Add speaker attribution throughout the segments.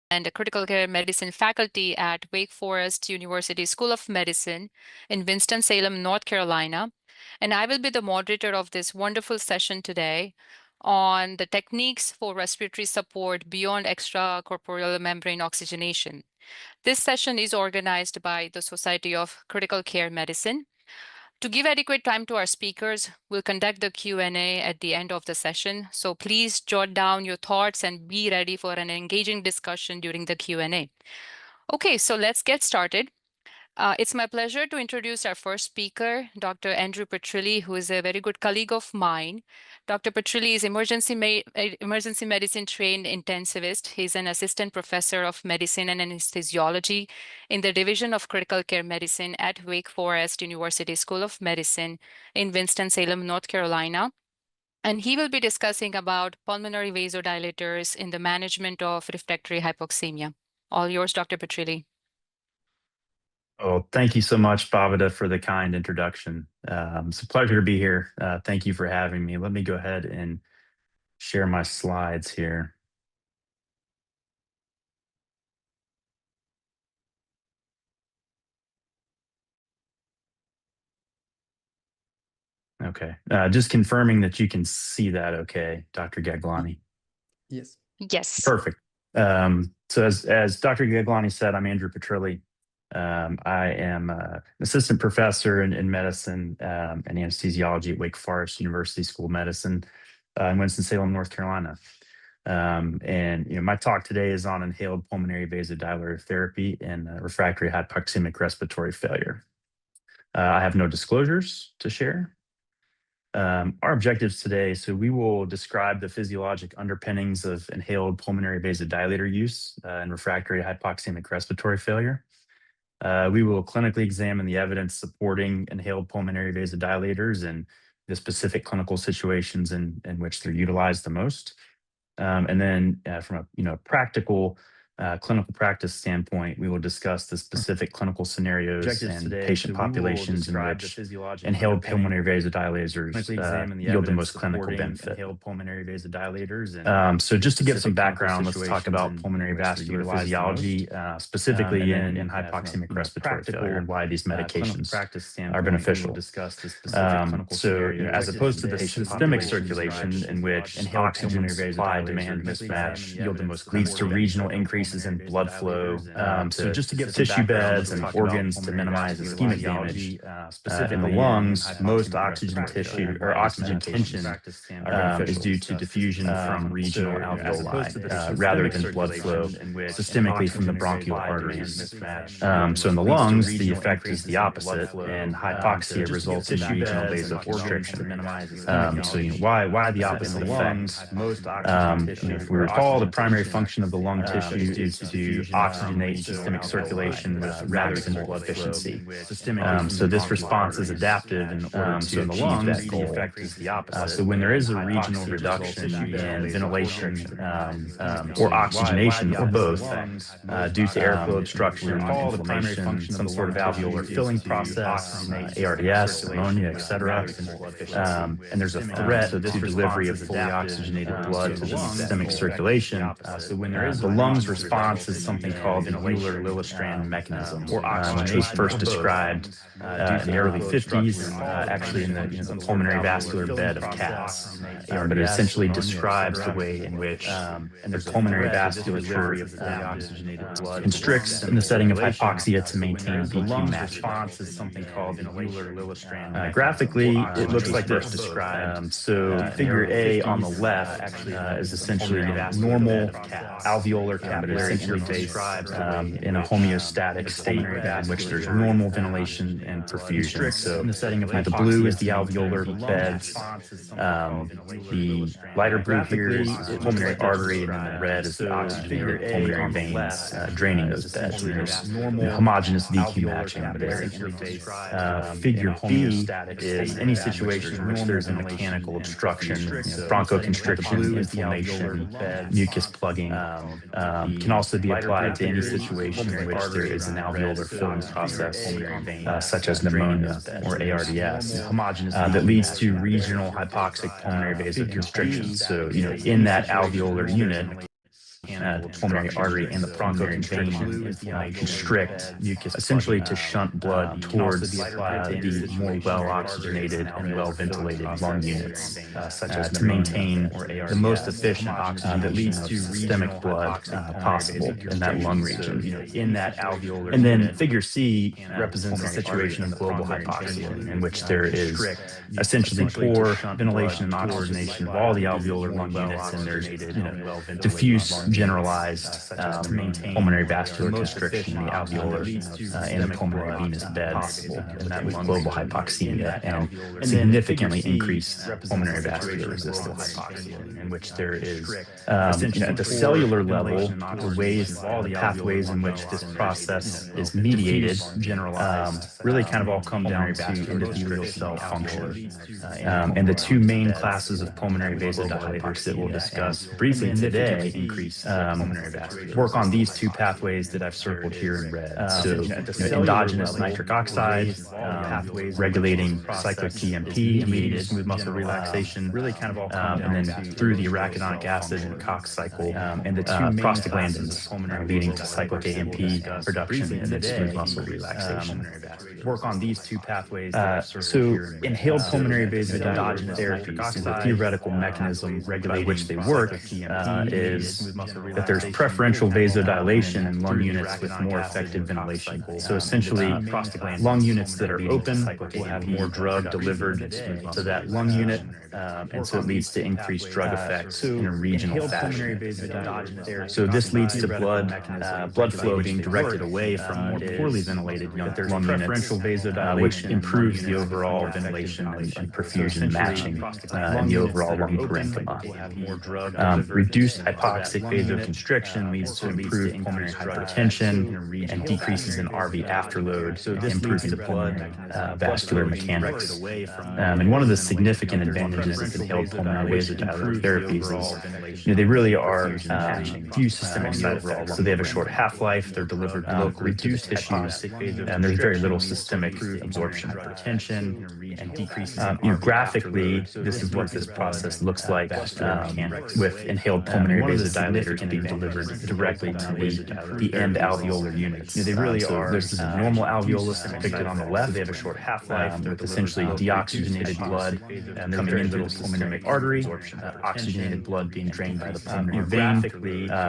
Speaker 1: and a critical care medicine faculty at Wake Forest University School of Medicine in Winston-Salem, North Carolina. And I will be the moderator of this wonderful session today on the techniques for respiratory support beyond extracorporeal membrane oxygenation. This session is organized by the Society of Critical Care Medicine. To give adequate time to our speakers, we'll conduct the Q&A at the end of the session. So please jot down your thoughts and be ready for an engaging discussion during the Q&A. Okay, so let's get started. It's my pleasure to introduce our first speaker, Dr. Andrew Petrilli, who is a very good colleague of mine. Dr. Petrilli is emergency medicine trained intensivist. He's an assistant professor of medicine and anesthesiology in the Division of Critical Care Medicine at Wake Forest University School of Medicine in Winston-Salem, North Carolina. And he will be discussing about pulmonary vasodilators in the management of refractory hypoxemia. All yours, Dr. Petrilli.
Speaker 2: Oh, thank you so much, Bhavita, for the kind introduction. It's a pleasure to be here. Thank you for having me. Let me go ahead and share my slides here. Okay, just confirming that you can see that okay, Dr. Gaglani?
Speaker 3: Yes.
Speaker 1: Yes.
Speaker 2: Perfect. So as Dr. Gaglani said, I'm Andrew Petrilli. I am an assistant professor in medicine and anesthesiology at Wake Forest University School of Medicine in Winston-Salem, North Carolina. And my talk today is on inhaled pulmonary vasodilator therapy and refractory hypoxemic respiratory failure. I have no disclosures to share. Our objectives today, so we will describe the physiologic underpinnings of inhaled pulmonary vasodilator use in refractory hypoxemic respiratory failure. We will clinically examine the evidence supporting inhaled pulmonary vasodilators and the specific clinical situations in which they're utilized the most. And then from a practical clinical practice standpoint, we will discuss the specific clinical scenarios and patient populations in which inhaled pulmonary vasodilators yield the most clinical benefit. So just to give some background, let's talk about pulmonary vascular physiology, specifically in hypoxemic respiratory failure and why these medications are beneficial. So as opposed to the systemic circulation in which oxygen supply demand mismatch yield the most leads to regional increases in blood flow, so just to get tissue beds and organs to minimize ischemic damage. In the lungs, most oxygen tissue or oxygen tension is due to diffusion from regional alveoli rather than blood flow systemically from the bronchial arteries. So in the lungs, the effect is the opposite, and hypoxia results in regional vasoconstriction. So why the opposite effect? If we recall, the primary function of the lung tissue is to oxygenate systemic circulation with maximum blood efficiency. So this response is adaptive in order to achieve that goal. So when there is a regional reduction in ventilation or oxygenation or both due to airflow obstruction, inflammation, some sort of alveolar filling process, ARDS, pneumonia, etc., and there's a threat to delivery of fully oxygenated blood to the systemic circulation, the lungs response is something called an Euler-Liljestrand mechanism, which was first described in the early 50s, actually in the pulmonary vascular bed of cats. But it essentially describes the way in which the pulmonary vasculature constricts in the setting of hypoxia to maintain V2 matching. Is something called an Euler-Liljestrand. Graphically, it looks like this described. So figure A on the left is essentially normal alveolar cavity, essentially described in a homeostatic state in which there's normal ventilation and perfusion. So the blue is the alveolar beds, the lighter blue here is the pulmonary artery, and then the red is the oxygenated pulmonary veins draining those beds. And there's homogeneous VQ matching there. Figure B is any situation in which there's a mechanical obstruction, bronchoconstriction, inflammation, mucus plugging. Can also be applied to any situation in which there is an alveolar filling process, such as pneumonia or ARDS, that leads to regional hypoxic pulmonary vasoconstriction. So, in that alveolar unit, the pulmonary artery and the pulmonary vein constrict essentially to shunt blood towards the more well-oxygenated and well-ventilated lung units, to maintain the most efficient oxygen that leads to systemic blood possible in that lung region. In that alveolar, and then Figure C represents a situation of global hypoxia, in which there is essentially poor ventilation and oxygenation of all the alveolar lung units, and there's diffuse generalized pulmonary vascular constriction in the alveolar and the pulmonary venous beds, and that with global hypoxemia and significantly increased pulmonary vascular resistance, in which there is at the cellular level, the pathways in which this process is mediated really kind of all come down to endothelial cell function. And the two main classes of pulmonary vasodilators that we'll discuss briefly today work on these two pathways that I've circled here in red. So endogenous nitric oxide, regulating cyclic PMP, immediate smooth muscle relaxation, really kind of all and then through the arachidonic acid and COX cycle, and the two prostaglandins leading to cyclic AMP production and then smooth muscle relaxation. Work on these two pathways. So inhaled pulmonary vasodilator therapies, the theoretical mechanism by which they work is that there's preferential vasodilation in lung units with more effective ventilation. So essentially, lung units that are open will have more drug delivered to that lung unit, and so it leads to increased drug effects in a regional fashion. So this leads to blood flow being directed away from more poorly ventilated lung units, which improves the overall ventilation and perfusion matching in the overall lung parenchyma. Reduced hypoxic vasoconstriction leads to improved pulmonary hypertension and decreases in RV afterload, improving the pulmonary vascular mechanics. And one of the significant advantages of inhaled pulmonary vasodilator therapies is they really are few systemic side effects. So they have a short half-life, they're delivered locally to the tissues, and there's very little systemic absorption. Hypertension and decreases. Graphically, this is what this process looks like with inhaled pulmonary vasodilators being delivered directly to the end alveolar units. They really are. There's this normal alveolus depicted on the left. They have a short half-life with essentially deoxygenated blood coming into the pulmonary artery, oxygenated blood being drained by the pulmonary vein,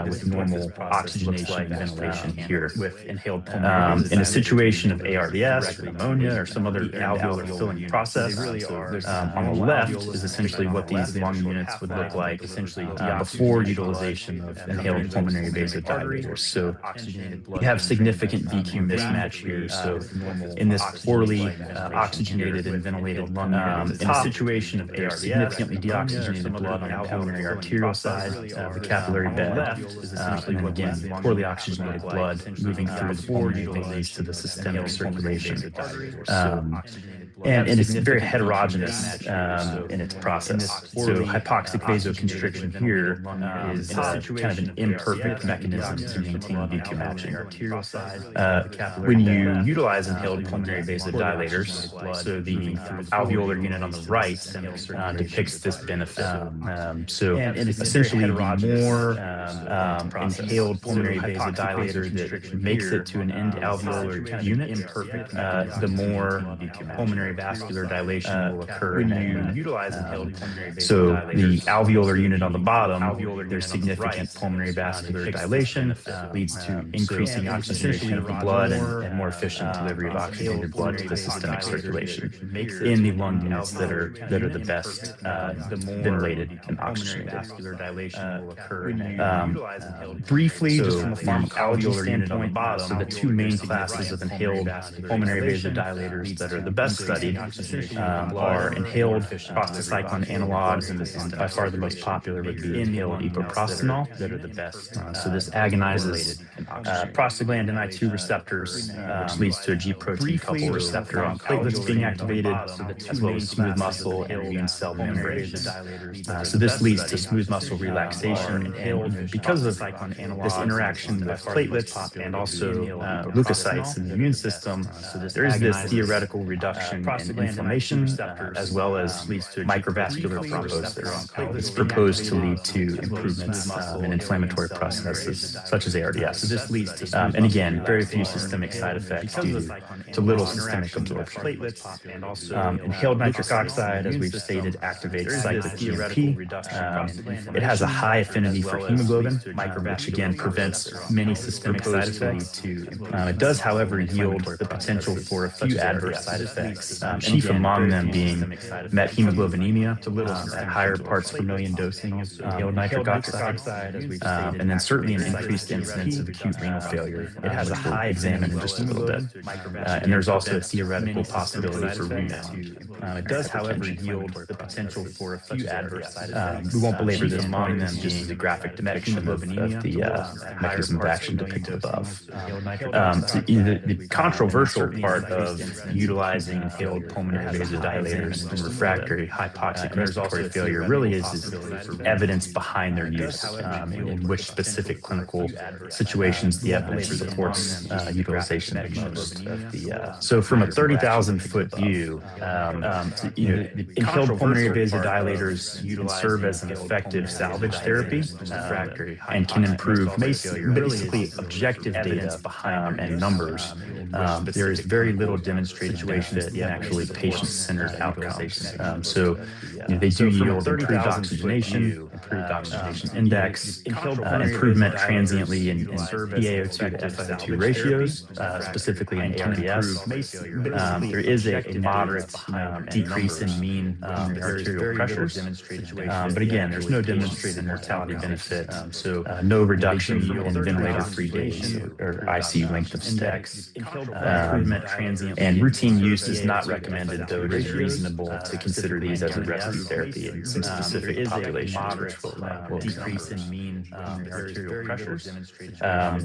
Speaker 2: with normal oxygenation and ventilation here. With inhaled pulmonary in a situation of ARDS or pneumonia or some other alveolar filling process, on the left is essentially what these lung units would look like before utilization of inhaled pulmonary vasodilators. So you have significant VQ mismatch here. So in this poorly oxygenated and ventilated lung unit, in a situation of ARDS, significantly deoxygenated blood on the pulmonary arterial side, the capillary bed, and again, poorly oxygenated blood moving through the pulmonary veins to the systemic circulation. And it's very heterogeneous in its process. So hypoxic vasoconstriction here is kind of an imperfect mechanism to maintain VQ matching. When you utilize inhaled pulmonary vasodilators, so the alveolar unit on the right depicts this benefit. So essentially, the more inhaled pulmonary vasodilator that makes it to an end alveolar unit, the more pulmonary vascular dilation will occur when you utilize inhaled pulmonary vasodilators. So the alveolar unit on the bottom, there's significant pulmonary vascular dilation, leads to increasing oxygenation of the blood and more efficient delivery of oxygenated blood to the systemic circulation in the lung units that are the best ventilated and oxygenated. Briefly, just from a pharmacology standpoint, so the two main classes of inhaled pulmonary vasodilators that are the best studied are inhaled prostacyclin analogs, and this is by far the most popular would be inhaled epoprostenol. So this agonizes prostaglandin I2 receptors, which leads to a G protein coupled receptor on platelets being activated, as well as smooth muscle and immune cell membranes. So this leads to smooth muscle relaxation, and because of this interaction with platelets and also leukocytes in the immune system, there is this theoretical reduction inflammation, as well as microvascular thrombosis. It's proposed to lead to improvements in inflammatory processes such as ARDS. And again, very few systemic side effects due to little systemic absorption. Inhaled nitric oxide, as we've stated, activates cyclic GMP. It has a high affinity for hemoglobin, which again prevents many systemic side effects. It does, however, yield the potential for a few adverse side effects, chief among them being methemoglobinemia at higher parts per million dosing of inhaled nitric oxide, and then certainly an increased incidence of acute renal failure. It has a high examine in just a little bit. And there's also a theoretical possibility for rebound. It does, however, yield the potential for a few adverse side effects. We won't belabor this among them being the graphic depiction of the mechanism of action depicted above. The controversial part of utilizing inhaled pulmonary vasodilators in refractory hypoxic respiratory failure really is evidence behind their use, in which specific clinical situations the evidence supports utilization of most of the. So from a 30,000-foot view, inhaled pulmonary vasodilators can serve as an effective salvage therapy and can improve basically objective data and numbers. There is very little demonstrated benefit in actually patient-centered outcomes. So they do yield improved oxygenation, improved oxygenation index, improvement transiently in PaO2 to FiO2 ratios, specifically in ARDS. There is a moderate decrease in mean arterial pressures, but again, there's no demonstrated mortality benefit, so no reduction in ventilator-free days or ICU length of stay. And routine use is not recommended, though it is reasonable to consider these as a rescue therapy in some specific populations, which will decrease in mean arterial pressures.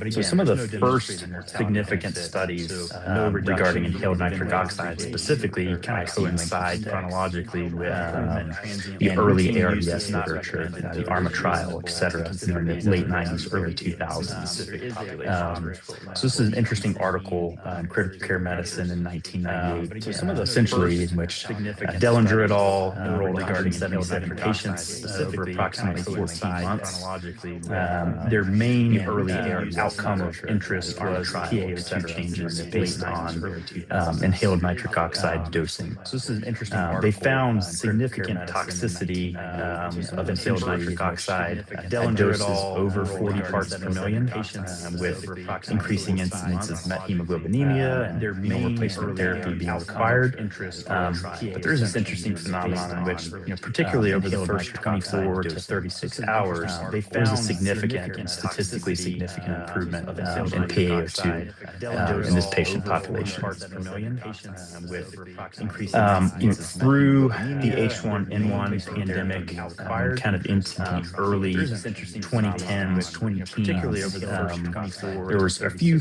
Speaker 2: So some of the first significant studies regarding inhaled nitric oxide specifically kind of coincide chronologically with the early ARDS literature, the ARMA trial, et cetera, in the late 90s, early 2000s. So this is an interesting article in Critical Care Medicine in 1998, essentially in which Dellinger et al. Enrolled 177 patients over approximately 14 months. Their main early outcome of interest was PaO2 changes based on inhaled nitric oxide dosing. So this is an interesting article. They found significant toxicity of inhaled nitric oxide at doses over 40 parts per million, with increasing incidence of methemoglobinemia and renal replacement therapy being required. But there's this interesting phenomenon in which, particularly over the first 24 to 36 hours, they found a significant and statistically significant improvement in PaO2 in this patient population. Through the H1N1 pandemic, kind of into the early 2010s, 2010s, there was a few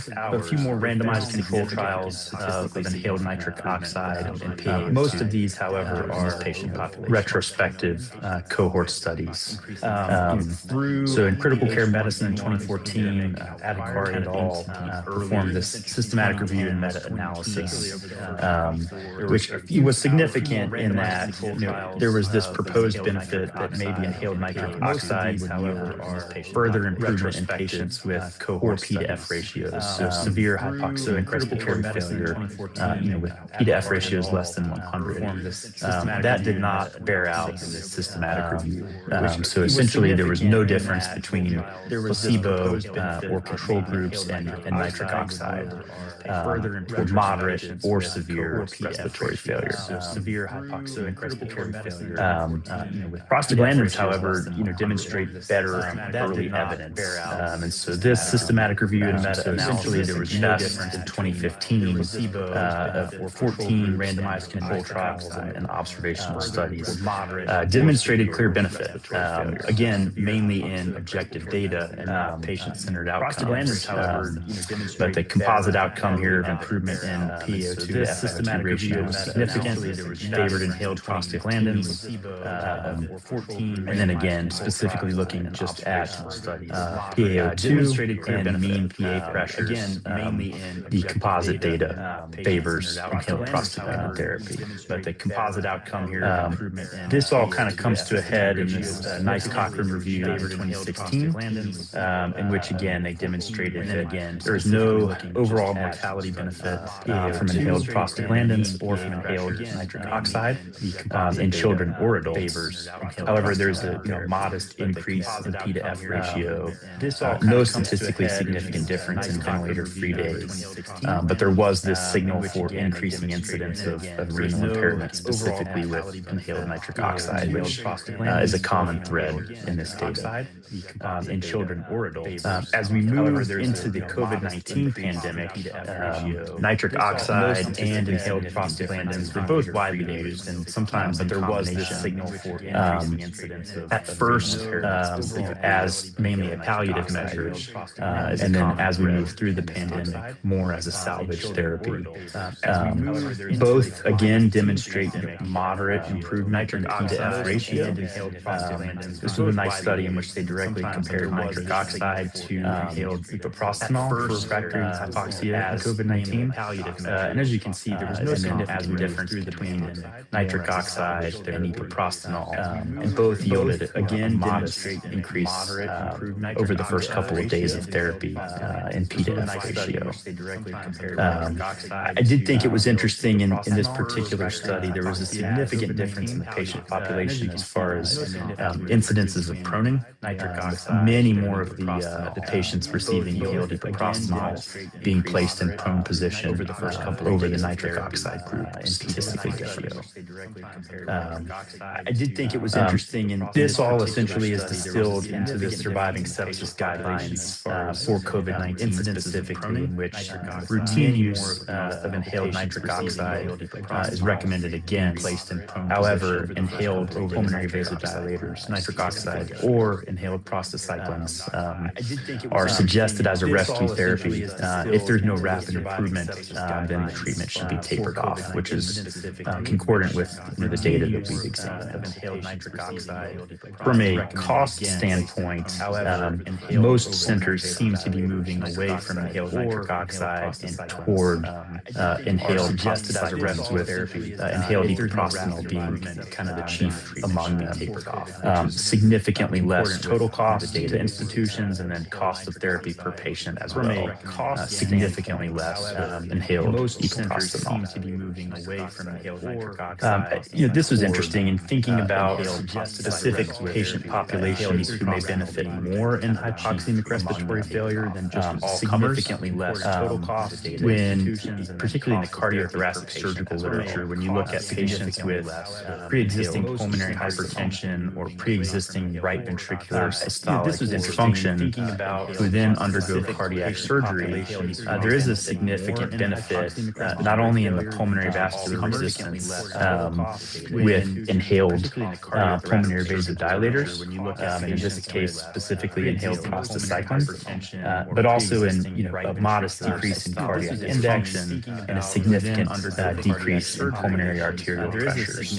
Speaker 2: more randomized control trials of inhaled nitric oxide and PaO2. Most of these, however, are retrospective cohort studies. So in Critical Care Medicine in 2014, Adhikar et al. Performed this systematic review and meta-analysis, which was significant in that there was this proposed benefit that maybe inhaled nitric oxide would yield further improvement in patients with poor P to F ratios, so severe hypoxia and critical care failure, with P to F ratios less than 100. That did not bear out in this systematic review. So essentially, there was no difference between placebo or control groups and nitric oxide for moderate or severe respiratory failure. Severe hypoxia and critical care failure. Prostaglandins, however, demonstrate better early evidence. And so this systematic review and meta-analysis there was no difference in 2015 of 14 randomized control trials and observational studies demonstrated clear benefit. Again, mainly in objective data and patient-centered outcomes. But the composite outcome here of improvement in PaO2 to FiO2 ratio was significant. Favored inhaled prostaglandins. And then again, specifically looking just at PaO2 and mean PA pressures. Again, mainly in the composite data favors inhaled prostaglandins. prostacyclin therapy. But the composite outcome here, this all kind of comes to a head in this nice Cochrane review in 2016, in which again they demonstrated that there is no overall mortality benefit from inhaled prostaglandins or from inhaled nitric oxide in children or adults. However, there's a modest increase in P to F ratio, no statistically significant difference in ventilator-free days, but there was this signal for increasing incidence of renal impairment, specifically with inhaled nitric oxide, which is a common thread in this data in children or adults. As we move into the COVID-19 pandemic, nitric oxide and inhaled prostaglandins were both widely used, and sometimes but there was this signal for increasing incidence at first as mainly a palliative measure, and then as we move through the pandemic, more as a salvage therapy. Both again demonstrate moderate improved nitric P to F ratio. This was a nice study in which they directly compared nitric oxide to inhaled epoprostenol for refractory hypoxia in COVID-19. And as you can see, there was no significant difference between nitric oxide and epoprostenol, and both yielded again modest increase over the first couple of days of therapy in P to F ratio. I did think it was interesting in this particular study, there was a significant difference in the patient population as far as incidences of proning. Many more of the patients receiving inhaled epoprostenol being placed in prone position over the nitric oxide group in P to F ratio. I did think it was interesting, and this all essentially is distilled into the surviving sepsis guidelines for COVID-19 specifically, in which routine use of inhaled nitric oxide is recommended again. However, inhaled pulmonary vasodilators, nitric oxide, or inhaled prostacyclins are suggested as a rescue therapy. If there's no rapid improvement, then the treatment should be tapered off, which is concordant with the data that we've examined. From a cost standpoint, most centers seem to be moving away from inhaled nitric oxide and toward inhaled prostacyclins, with inhaled epoprostenol being kind of the chief among them. Significantly less total cost to institutions, and then cost of therapy per patient as well. Significantly less inhaled epoprostenol. This was interesting in thinking about specific patient populations who may benefit more in hypoxemic respiratory failure than just all significantly less total cost. When, particularly in the cardiothoracic surgical literature, when you look at patients with pre-existing pulmonary hypertension or pre-existing right ventricular systolic dysfunction who then undergo cardiac surgery, there is a significant benefit not only in the pulmonary vascular resistance with inhaled pulmonary vasodilators, in this case specifically inhaled prostacyclin, but also in a modest decrease in cardiac index and a significant decrease in pulmonary arterial pressures.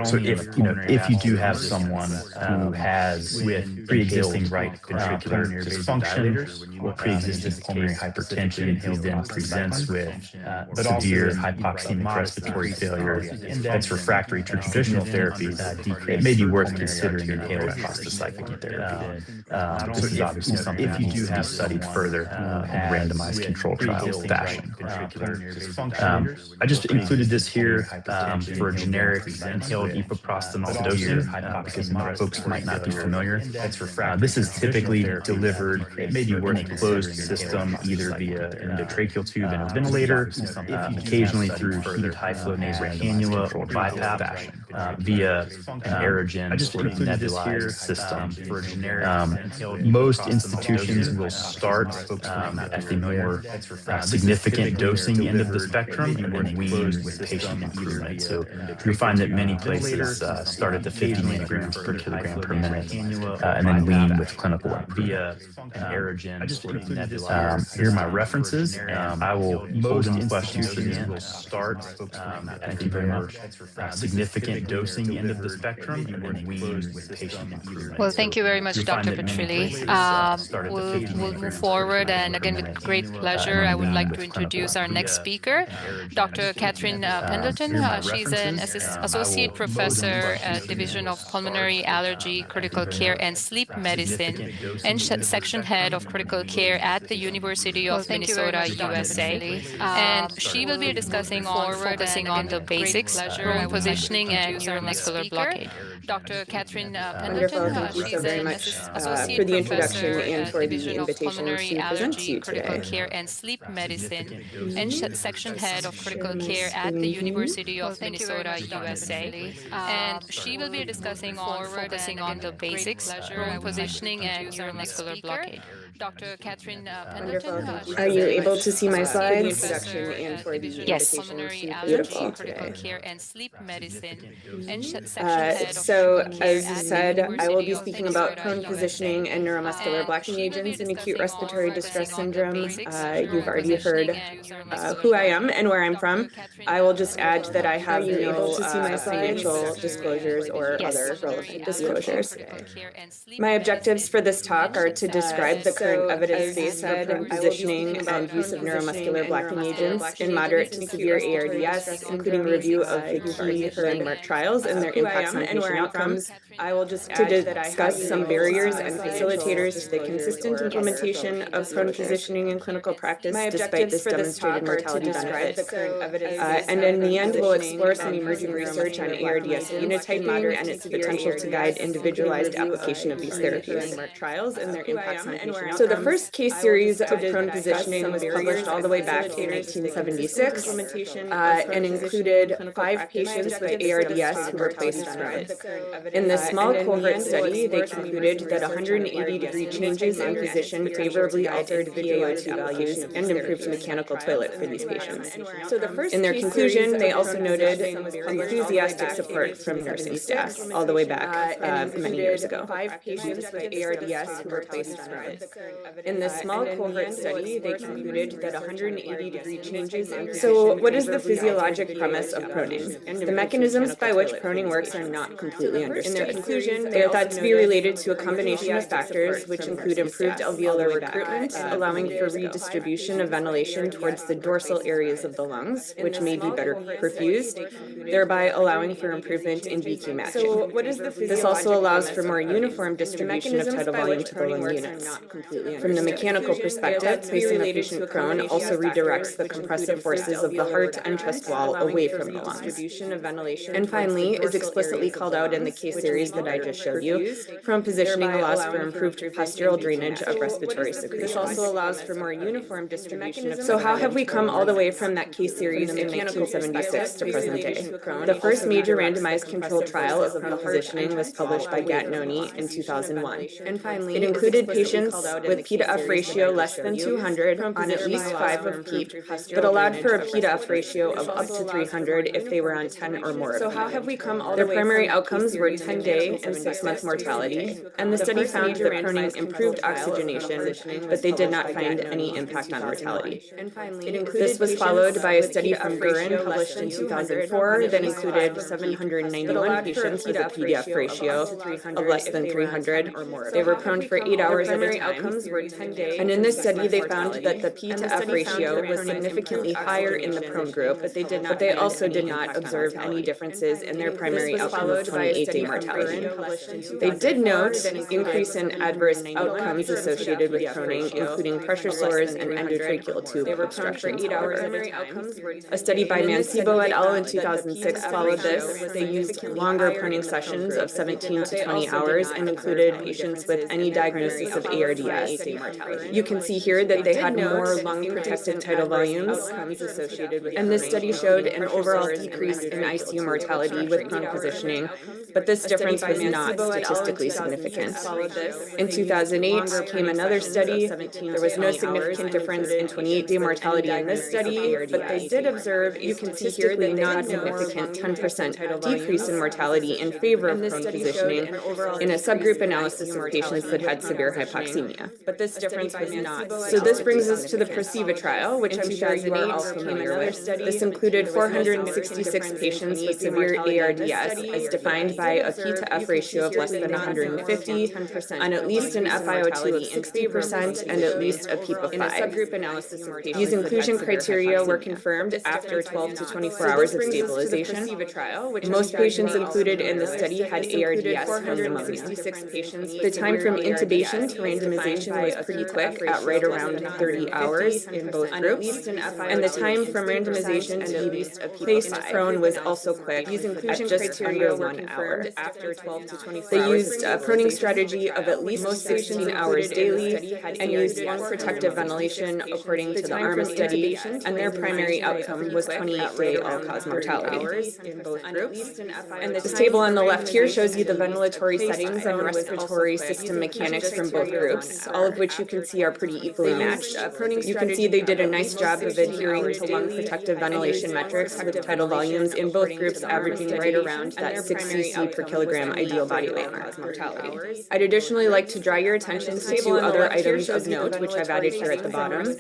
Speaker 2: So if you do have someone who has with pre-existing right ventricular dysfunction or pre-existing pulmonary hypertension who then presents with severe hypoxemic respiratory failure that's refractory to traditional therapies, it may be worth considering inhaled prostacyclin therapy. This is obviously something that needs to be studied further in a randomized controlled trial fashion. I just included this here for a generic inhaled epoprostenol dosing because folks might not be familiar. This is typically delivered, it may be worth a closed system, either via an endotracheal tube and a ventilator, occasionally through heated high-flow nasal cannula or BiPAP, via an aerogen or nebulized system. Most institutions will start at the more significant dosing end of the spectrum and then wean with patient improvement. So you'll find that many places start at the 50 milligrams per kilogram per minute and then wean with clinical improvement. Here are my references. I will hold any questions for the end. Thank you very much. Significant dosing end of the spectrum and then wean with patient improvement.
Speaker 1: Well, thank you very much,
Speaker 2: you'll
Speaker 1: Dr.
Speaker 2: find that many
Speaker 1: Petrilli.
Speaker 2: places start at the
Speaker 1: We'll
Speaker 2: 50
Speaker 1: move
Speaker 2: milligrams per
Speaker 1: forward,
Speaker 2: kilogram
Speaker 1: and
Speaker 2: per
Speaker 1: again, with
Speaker 2: minute,
Speaker 1: great pleasure,
Speaker 2: and
Speaker 1: I
Speaker 2: then
Speaker 1: would
Speaker 2: wean
Speaker 1: like
Speaker 2: with
Speaker 1: to
Speaker 2: clinical
Speaker 1: introduce our next speaker, Dr. Catherine Pendleton.
Speaker 2: Here are my
Speaker 1: She's an
Speaker 2: references.
Speaker 1: associate professor at Division of Pulmonary Allergy,
Speaker 2: Thank you
Speaker 1: Critical
Speaker 2: very
Speaker 1: Care,
Speaker 2: much.
Speaker 1: and Sleep Medicine, and section head of Critical Care at the University of Minnesota, USA. And she will be discussing on focusing on the basics, prone positioning, and neuromuscular blockade. Dr. Catherine Pendleton,
Speaker 3: Wonderful. Thank you so very much for the introduction and for the invitation to present to you
Speaker 1: Critical
Speaker 3: today.
Speaker 1: Care and Sleep Medicine, and section head of Critical
Speaker 3: my
Speaker 1: Care at the
Speaker 3: screen here.
Speaker 1: University of Minnesota, USA. And she will be discussing on focusing on the basics, prone positioning, and neuromuscular blockade. Dr. Catherine Pendleton,
Speaker 3: Wonderful. Thank you. Are you able to see my slides? For the introduction and for the
Speaker 1: yes.
Speaker 3: invitation to present
Speaker 1: Beautiful.
Speaker 3: to you
Speaker 1: Critical
Speaker 3: today.
Speaker 1: Care and Sleep Medicine, and section head of
Speaker 3: So,
Speaker 1: Critical Care
Speaker 3: as
Speaker 1: at the
Speaker 3: said, I will be
Speaker 1: University of
Speaker 3: speaking about
Speaker 1: Minnesota,
Speaker 3: prone
Speaker 1: USA.
Speaker 3: positioning and neuromuscular blocking agents in acute respiratory distress syndrome. You've already heard who I am and where I'm from. I will just add that I have no financial disclosures or other relevant disclosures. My objectives for this talk are to describe the current evidence base for prone positioning and use of neuromuscular blocking agents in moderate to severe ARDS, including review of the key landmark trials and their impacts on patient outcomes. I will just to discuss some barriers and facilitators to the consistent implementation of prone positioning in clinical practice despite this demonstrated mortality benefit. And in the end, we'll explore some emerging research on ARDS phenotyping and its potential to guide individualized application of these therapies. Trials and their impacts on patient outcomes. So the first case series of prone positioning was published all the way back in 1976 and included 5 patients with ARDS who were placed on it. In this small cohort study, they concluded that 180-degree changes in position favorably altered PaO2 values and improved mechanical toilet for these patients. In their conclusion, they also noted enthusiastic support from nursing staff all the way back many years ago. 5 patients with ARDS who were placed on it. In this small cohort study, they concluded that 180-degree changes in So what is the physiologic premise of proning? The mechanisms by which proning works are not completely understood. In their conclusion, they are thought to be related to a combination of factors which include improved alveolar recruitment, allowing for redistribution of ventilation towards the dorsal areas of the lungs, which may be better perfused, thereby allowing for improvement in BQ matching. So what is the This also allows for more uniform distribution of tidal volume to the lung units. From the mechanical perspective, placing a patient prone also redirects the compressive forces of the heart and chest wall away from the lungs. And finally, is explicitly called out in the case series that I just showed you. Prone positioning allows for improved postural drainage of respiratory secretions. This also allows for more uniform distribution of So how have we come all the way from that case series in 1976 to present day? The first major randomized controlled trial of prone positioning was published by Gatnoni in 2001. And finally, it included patients with P to F ratio less than 200 on at least 5 of PEEP, but allowed for a P to F ratio of up to 300 if they were on 10 or more. So how have we come all the way? Their primary outcomes were 10-day and 6-month mortality, and the study found that proning improved oxygenation, but they did not find any impact on mortality. This was followed by a study from Gurin published in 2004 that included 791 patients with a PDF ratio of less than 300. They were prone for 8 hours at a time. And in this study, they found that the P to F ratio was significantly higher in the prone group, but they also did not observe any differences in their primary outcome of 28-day mortality. They did note an increase in adverse outcomes associated with proning, including pressure sores and endotracheal tube obstructions. A study by Mancebo et al. In 2006 followed this. They used longer proning sessions of 17 to 20 hours and included patients with any diagnosis of ARDS. You can see here that they had more lung-protected tidal volumes, and this study showed an overall decrease in ICU mortality with prone positioning, but this difference difference was not statistically significant. In 2008 came another study. There was no significant difference in 28-day mortality in this study, but they did observe a statistically non-significant 10% decrease in mortality in favor of prone positioning in a subgroup analysis of patients that had severe hypoxemia. But this difference was not. So this brings us to the PROCEIVA trial, which I'm sure you are all familiar with. This included 466 patients with severe ARDS as defined by a P to F ratio of less than 150, on at least an FiO2 of 60% and at least a PEEP of 5. These inclusion criteria were confirmed after 12 to 24 hours of stabilization. Most patients included in the study had ARDS from pneumonia. The time from intubation to randomization was pretty quick at right around 30 hours in both groups, and the time from randomization to be placed prone was also quick at just under 1 hour. They used a proning strategy of at least 16 hours daily and used lung protective ventilation according to the ARMA study, and their primary outcome was 28-day all-cause mortality. This table on the left here shows you the ventilatory settings and respiratory system mechanics from both groups, all of which you can see are pretty equally matched. You can see they did a nice job of adhering to lung protective ventilation metrics with tidal volumes in both groups averaging right around that 6 cc per kilogram ideal body weight mark. I'd additionally like to draw your attention to two other items of note, which I've added here at the bottom.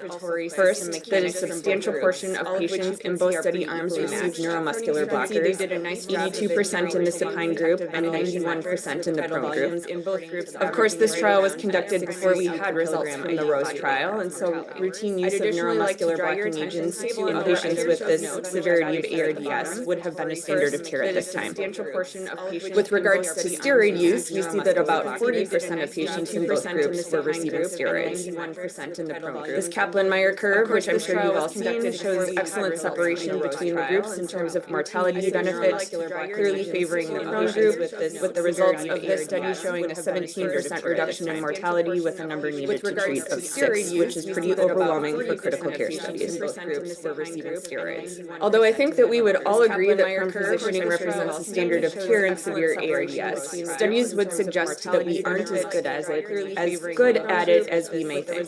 Speaker 3: First, that a substantial portion of patients in both study arms received neuromuscular blockers, 82% in the supine group and 91% in the prone group. Of course, this trial was conducted before we had results from the ROSE trial, and so routine use of neuromuscular blocking agents in patients with this severity of ARDS would have been a standard of care at this time. With regards to steroid use, we see that about 40% of patients in both groups were receiving steroids. This Kaplan-Meier curve, which I'm sure you've all seen, shows excellent separation between the groups in terms of mortality benefit, clearly favoring the prone group, with the results of this study showing a 17% reduction in mortality with a number needed to treat of 6, which is pretty overwhelming for critical care studies. Although I think that we would all agree that prone positioning represents a standard of care in severe ARDS, studies would suggest that we aren't as good at it as we may think.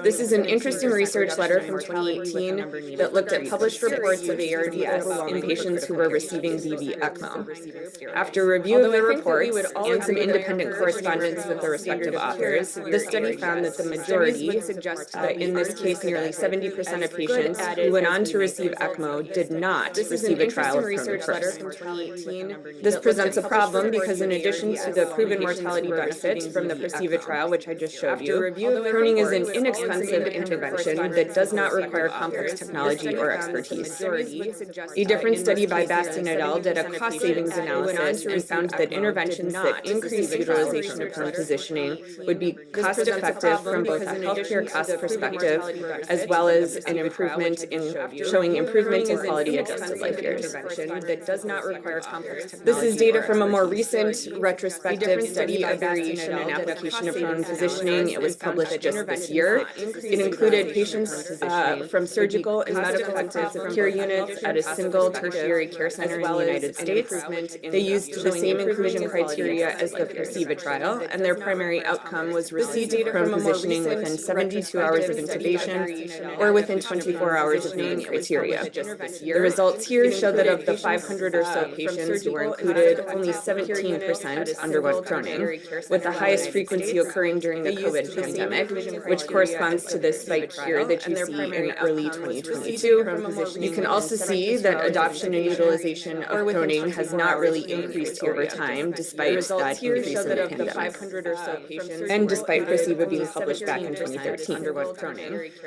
Speaker 3: This is an interesting research letter from 2018 that looked at published reports of ARDS in patients who were receiving VV ECMO. After review of the reports and some independent correspondence with the respective authors, the study found that the majority, in this case nearly 70% of patients who went on to receive ECMO did not receive a trial of proning first. This presents a problem because in addition to the proven mortality benefits from the PROCEIVA trial, which I just showed you, proning is an inexpensive intervention that does not require complex technology or expertise. A different study by Bastin et al. Did a cost savings analysis and found that interventions that increase utilization of prone positioning would be cost effective from both a healthcare cost perspective as well as an improvement in showing improvement in quality adjusted life years. This is data from a more recent retrospective study of variation and application of prone positioning. It was published just this year. It included patients from surgical and medical intensive care units at a single tertiary care center in the United States. They used the same inclusion criteria as the PROCEIVA trial, and their primary outcome was receipt of prone positioning within 72 hours of intubation or within 24 hours of naming criteria. The results here show that of the 500 or so patients who were included, only 17% underwent proning, with the highest frequency occurring during the COVID pandemic, which corresponds to this spike here that you see in early 2022. You can also see that adoption and utilization of proning has not really increased over time, despite that increase in the pandemic, and despite PROCEIVA being published back in 2013.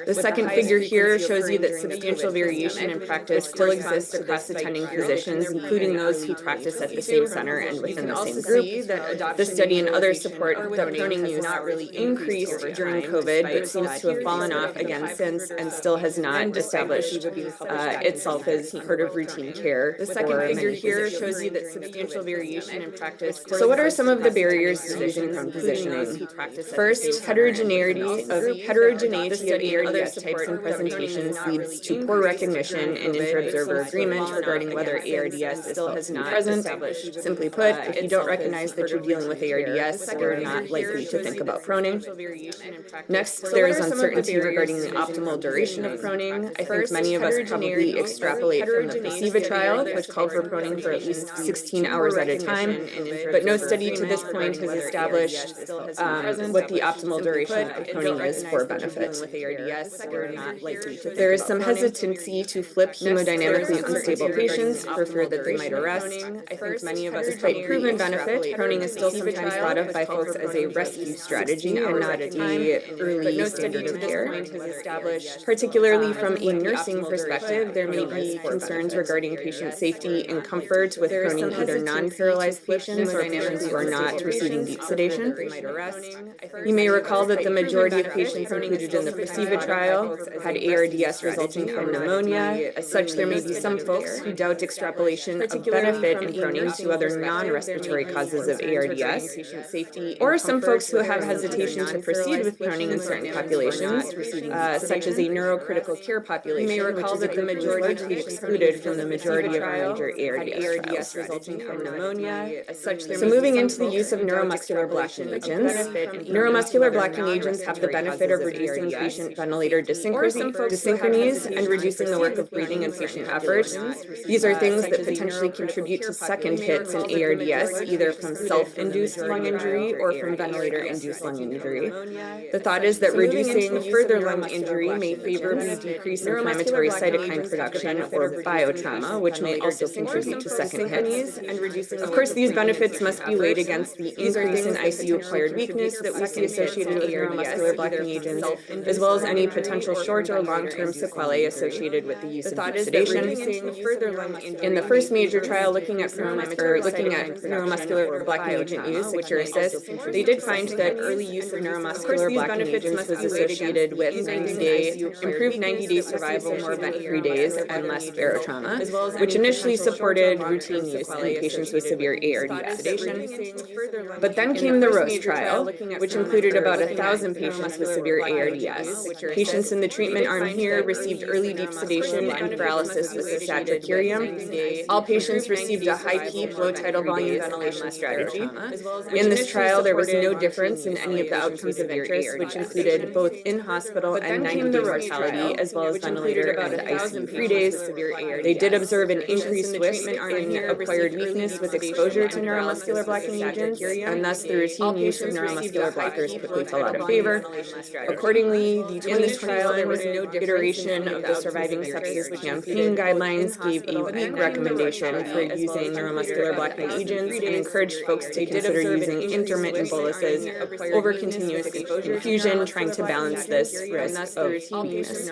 Speaker 3: The second figure here shows you that substantial variation in practice still exists across attending physicians, including those who practice at the same center and within the same group. This study and others support that proning use not really increased during COVID, but seems to have fallen off again since and still has not established itself as part of routine care. The second figure here shows you that substantial variation in practice. So what are some of the barriers to using prone positioning? First, heterogeneity of ARDS types and presentations leads to poor recognition and inter-observer agreement regarding whether ARDS is still present. established. Simply put, if you don't recognize that you're dealing with ARDS, you're not likely to think about proning. Next, there is uncertainty regarding the optimal duration of proning. I think many of us probably extrapolate from the placebo trial, which called for proning for at least 16 hours at a time, but no study to this point has established what the optimal duration of proning is for benefit. There is some hesitancy to flip hemodynamically unstable patients for fear that they might arrest. I think many of us, despite proven benefit, proning is still sometimes thought of by folks as a rescue strategy and not a early standard of care. Particularly from a nursing perspective, there may be concerns regarding patient safety and comfort with proning either non-paralyzed patients or patients who are not receiving deep sedation. You may recall that the majority of patients included in the placebo trial had ARDS resulting from pneumonia. As such, there may be some folks who doubt extrapolation of benefit in proning to other non-respiratory causes of ARDS, or some folks who have hesitation to proceed with proning in certain populations, such as a neurocritical care population. You may recall that the majority of excluded from the majority of our major ARDS trials resulting from pneumonia. So moving into the use of neuromuscular blocking agents. Neuromuscular blocking agents have the benefit of reducing patient ventilator dysynchronies and reducing the work of breathing and patient effort. These are things that potentially contribute to second hits in ARDS, either from self-induced lung injury or from ventilator-induced lung injury. The thought is that reducing further lung injury may favorably decrease inflammatory cytokine production or biotrauma, which may also contribute to second hits. Of course, these benefits must be weighed against the increase in ICU-acquired weakness that we see associated with neuromuscular blocking agents, as well as any potential short or long-term sequelae associated with the use of deep sedation. In the first major trial looking at neuromuscular blocking agent use, Secure-Assist, they did find that early use of neuromuscular blocking agents was associated with improved 90-day survival, more event-free days, and less barotrauma, which initially supported routine use in patients with severe ARDS. But then came the ROSE trial, which included about 1,000 patients with severe ARDS. Patients in the treatment arm here received early deep sedation and paralysis with cisatracurium. All patients received a high PEEP, low tidal volume ventilation strategy. In this trial, there was no difference in any of the outcomes of interest, which included both in-hospital and 90-day mortality, as well as ventilator and ICU-free days. They did observe an increased risk in acquired weakness with exposure to neuromuscular blocking agents, and thus the routine use of neuromuscular blockers quickly fell out of favor. Accordingly, in this trial, there was no iteration of the Surviving Sepsis Campaign guidelines gave a weak recommendation for using neuromuscular blocking agents and encouraged folks to consider using intermittent boluses over continuous infusion, trying to balance this risk of weakness.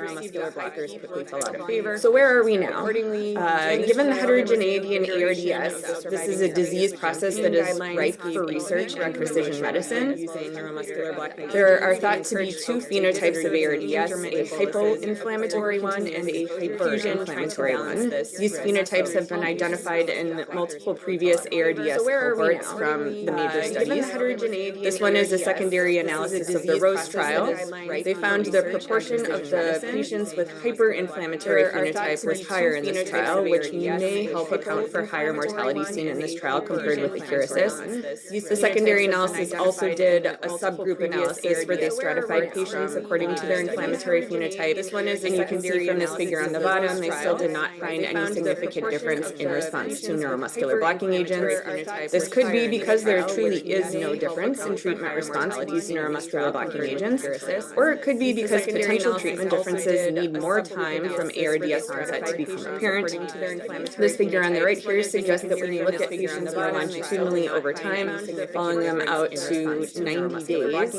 Speaker 3: So where are we now? Given the heterogeneity in ARDS, this is a disease process that is ripe for research and precision medicine. There are thought to be two phenotypes of ARDS, a hypoinflammatory one and a hyperinflammatory one. These phenotypes have been identified in multiple previous ARDS cohorts from the major studies. This one is a secondary analysis of the ROSE trial. They found the proportion of the patients with hyperinflammatory phenotype was higher in this trial, which may help account for higher mortality seen in this trial compared with the Secure-Assist. The secondary analysis also did a subgroup analysis where they stratified patients according to their inflammatory phenotype. And you can see from this figure on the bottom, they still did not find any significant difference in response to neuromuscular blocking agents. This could be because there truly is no difference in treatment response with using neuromuscular blocking agents, or it could be because potential treatment differences need more time from ARDS onset to become apparent. This figure on the right here suggests that when you look at patients more longitudinally over time, following them out to 90 days,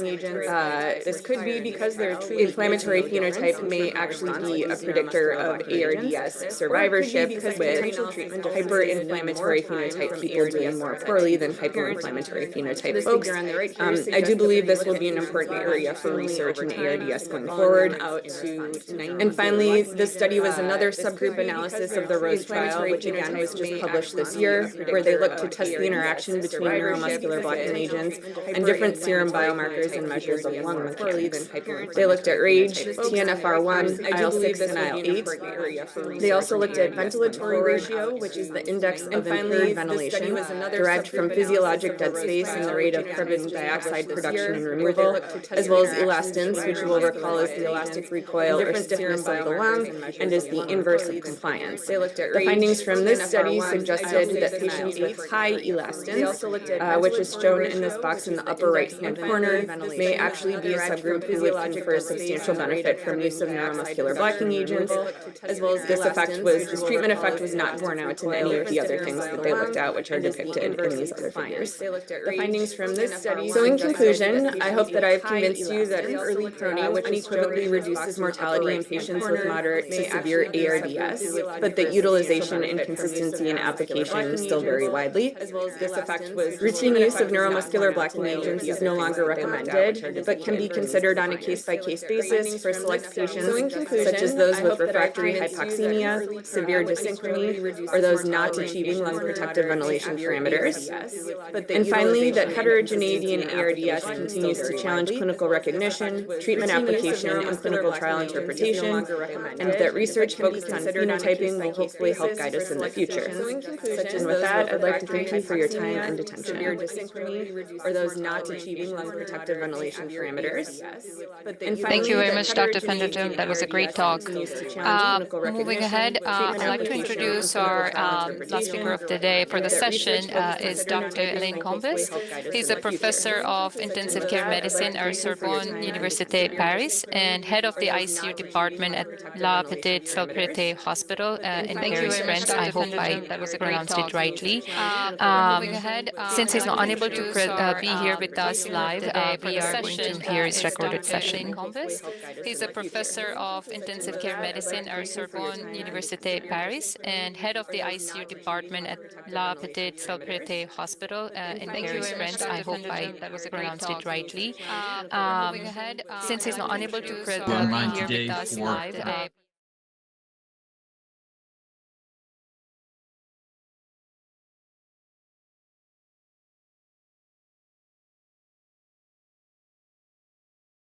Speaker 3: this could be because their inflammatory phenotype may actually be a predictor of ARDS survivorship, with hyperinflammatory phenotype people doing more poorly than hypoinflammatory phenotype folks. I do believe this will be an important area for research in ARDS going forward. And finally, this study was another subgroup analysis of the ROSE trial, which again was just published this year, where they looked to test the interaction between neuromuscular blocking agents and different serum biomarkers and measures of lung mechanics. They looked at RAGE, TNFR1, IL-6, and IL-8. They also looked at ventilatory ratio, which is the index of impaired unhindered ventilation derived from physiologic dead space and the rate of carbon dioxide production and removal, as well as elastance, which you will recall is the elastic recoil or stiffness of the lung and is the inverse of compliance. The findings from this study suggested that patients with high elastance, which is shown in this box in the upper right-hand corner, may actually be a subgroup who would confer substantial benefit from use of neuromuscular blocking agents, as well as this treatment effect was not borne out in any of the other things that they looked at, which are depicted in these other figures. The findings from this study. So in conclusion, I hope that I've convinced you that early proning unequivocally reduces mortality in patients with moderate to severe ARDS, but that utilization and consistency in application still vary widely. Routine use of neuromuscular blocking agents is no longer recommended, but can be considered on a case-by-case basis for select patients, such as those with refractory hypoxemia, severe dysynchrony, or those not achieving lung protective ventilation parameters. And finally, that heterogeneity in ARDS continues to challenge clinical recognition, treatment application, and clinical trial interpretation, and that research focused on phenotyping will hopefully help guide us in the future. And with that, I'd like to thank you for your time and attention. Severe dysynchrony, or those not achieving lung protective ventilation parameters.
Speaker 1: Thank you very much, Dr. Pendleton. That was a great talk. Moving ahead, I'd like to introduce our last speaker of the day for the session is Dr. Alain Combes. He's a professor of intensive care medicine at Sorbonne Université Paris and head of the ICU department at La Petite Salpêtrière Hospital in Paris, France. I hope I pronounced it rightly. Since he's not unable to be here with us live, we are going to hear his recorded session. He's a professor of intensive care medicine at Sorbonne Université Paris and head of the ICU department at La Petite Salpêtrière Hospital in Paris, France. I hope I pronounced it rightly. Since he's not unable to be here with us live.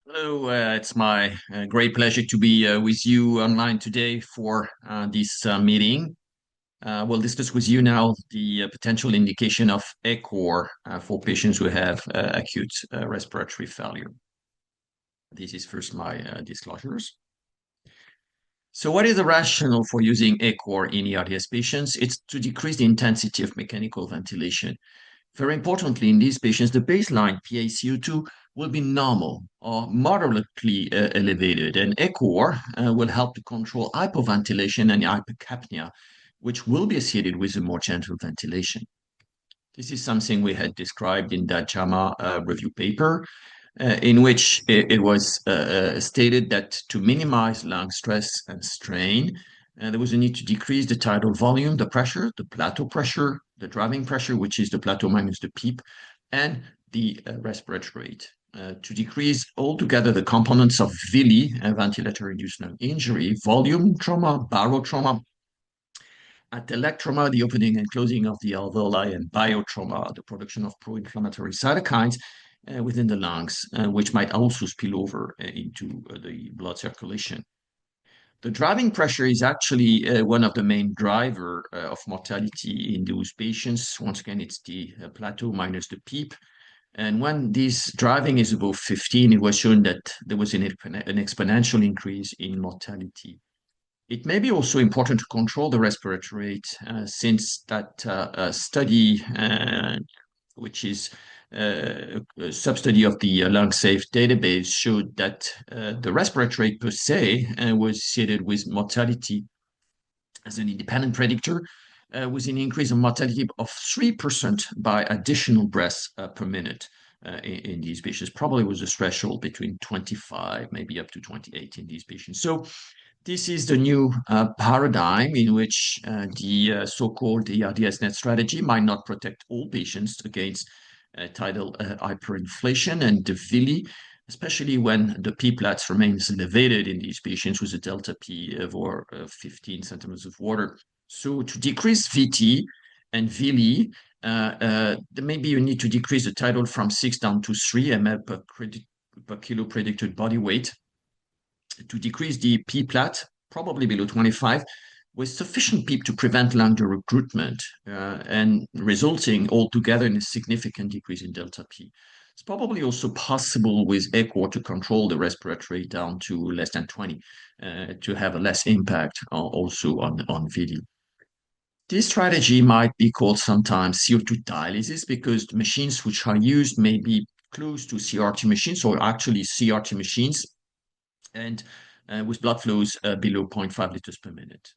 Speaker 4: Hello, it's my great pleasure to be with you online today for this meeting. We'll discuss with you now the potential indication of ECMO for patients who have acute respiratory failure. This is first my disclosures. So what is the rationale for using ECMO in ERDS patients? It's to decrease the intensity of mechanical ventilation. Very importantly, in these patients, the baseline PaCO2 will be normal or moderately elevated, and ECMO will help to control hypoventilation and hypoxemia, which will be associated with a more gentle ventilation. This is something we had described in that JAMA review paper, in which it was stated that to minimize lung stress and strain, there was a need to decrease the tidal volume, the pressure, the plateau pressure, the driving pressure, which is the plateau minus the PEEP, and the respiratory rate. To decrease altogether the components of VILI, ventilator-induced lung injury, volume trauma, barotrauma, atelectrauma, the opening and closing of the alveoli, and biotrauma, the production of pro-inflammatory cytokines within the lungs, which might also spill over into the blood circulation. The driving pressure is actually one of the main driver of mortality in those patients. Once again, it's the plateau minus the PEEP. And when this driving is above 15, it was shown that there was an exponential increase in mortality. It may be also important to control the respiratory rate since that study, which is a sub-study of the LungSafe database, showed that the respiratory rate per se was associated with mortality as an independent predictor, with an increase of mortality of 3% by additional breaths per minute in these patients. Probably was a threshold between 25, maybe up to 28 in these patients. So this is the new paradigm in which the so-called ERDS net strategy might not protect all patients against tidal hyperinflation and the VILI, especially when the P-plats remains elevated in these patients with a delta P of over 15 centimeters of water. So to decrease VT and VILI, maybe you need to decrease the tidal from 6 down to 3 ml per kilo predicted body weight. To decrease the P-plat, probably below 25, with sufficient PEEP to prevent lung recruitment and resulting altogether in a significant decrease in delta P. It's probably also possible with echo to control the respiratory down to less than 20 to have a less impact also on VD. This strategy might be called sometimes CO2 dialysis because the machines which are used may be close to CRT machines or actually CRT machines and with blood flows below 0.5 liters per minute.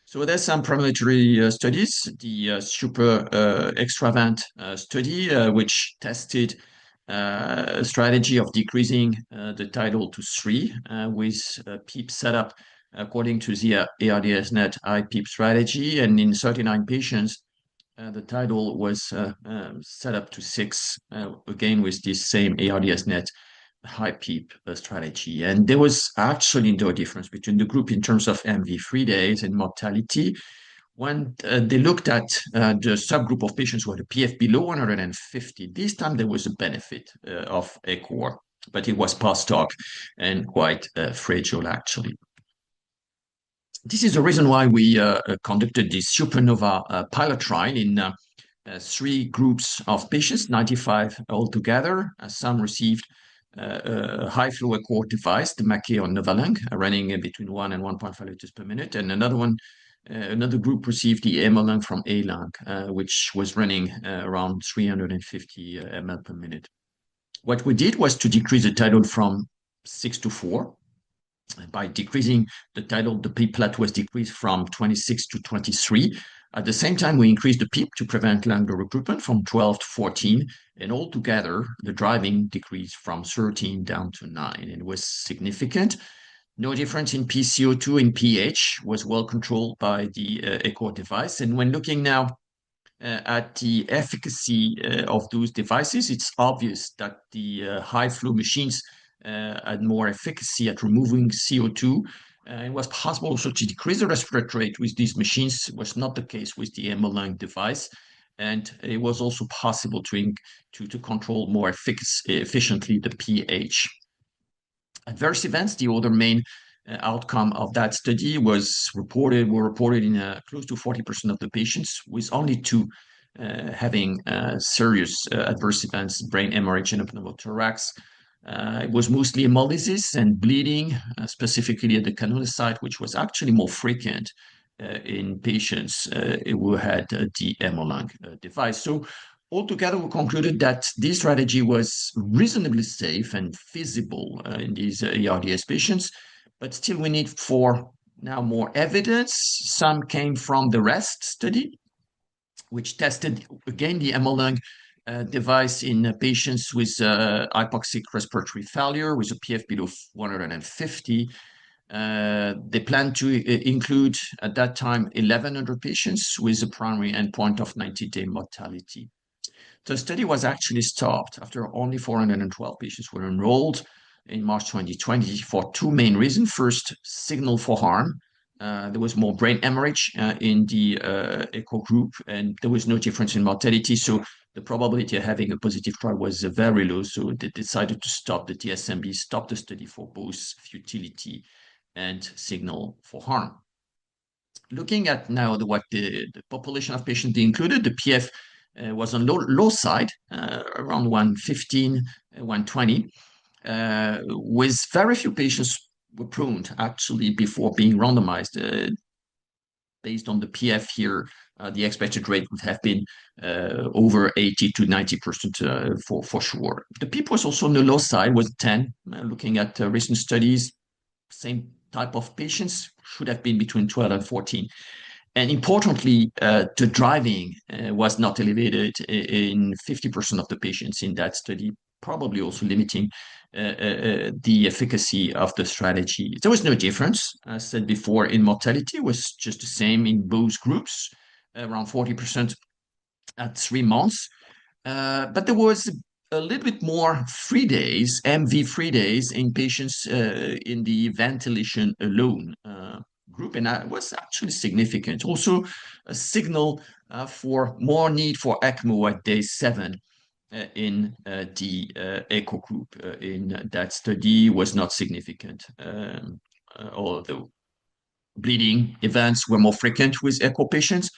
Speaker 4: So there's some preliminary studies, the super extravant study, which tested a strategy of decreasing the tidal to 3 with PEEP setup according to the ARDS-NET IPEEP strategy. And in 39 patients, the tidal was set up to 6, again with this same ARDS-NET high PEEP strategy. And there was actually no difference between the group in terms of MV3 days and mortality. When they looked at the subgroup of patients who had a PF below 150, this time there was a benefit of ECOR, but it was post-hoc and quite fragile actually. This is the reason why we conducted this supernova pilot trial in 3 groups of patients, 95 altogether. Some received a high flow ECOR device, the Mackie or Novalung, running between 1 and 1.5 liters per minute. And another group received the EMO-Lung from A-Lung, which was running around 350 ml per minute. What we did was to decrease the tidal from 6 to 4. By decreasing the tidal, the PEEP plat was decreased from 26 to 23. At the same time, we increased the PEEP to prevent lung recruitment from 12 to 14, and altogether, the driving decreased from 13 down to 9, and it was significant. No difference in PCO2 and pH was well controlled by the ECOR device. And when looking now at the efficacy of those devices, it's obvious that the high flow machines had more efficacy at removing CO2. It was possible also to decrease the respiratory rate with these machines. It was not the case with the EMO-Lung device. And it was also possible to control more efficiently the pH. Adverse events, the other main outcome of that study were reported in close to 40% of the patients, with only 2 having serious adverse events, brain hemorrhage and pneumothorax. It was mostly hemolysis and bleeding, specifically at the cannula site, which was actually more frequent in patients who had the EMO-Lung device. So altogether, we concluded that this strategy was reasonably safe and feasible in these ARDS patients, but still we need for now more evidence. Some came from the REST study, which tested again the EMO-Lung device in patients with hypoxic respiratory failure with a PF below 150. They plan to include at that time 1,100 patients with a primary endpoint of 90-day mortality. The study was actually stopped after only 412 patients were enrolled in March 2020 for 2 main reasons. First, signal for harm. There was more brain hemorrhage in the ECHO group, and there was no difference in mortality. So the probability of having a positive trial was very low. So they decided to stop the DSMB, stop the study for both futility and signal for harm. Looking at now what the population of patients they included, the PF was on low side, around 115, 120, with very few patients were prone actually before being randomized. Based on the PF here, the expected rate would have been over 80 to 90% for sure. The PEEP was also on the low side, was 10. Looking at recent studies, same type of patients should have been between 12 and 14. And importantly, the driving was not elevated in 50% of the patients in that study, probably also limiting the efficacy of the strategy. There was no difference, as said before, in mortality. It was just the same in both groups, around 40% at 3 months. But there was a little bit more free days, MV free days in patients in the ventilation alone group, and that was actually significant. Also, a signal for more need for ECMO at day 7 in the ECHO group in that study was not significant, although bleeding events were more frequent with echo patients,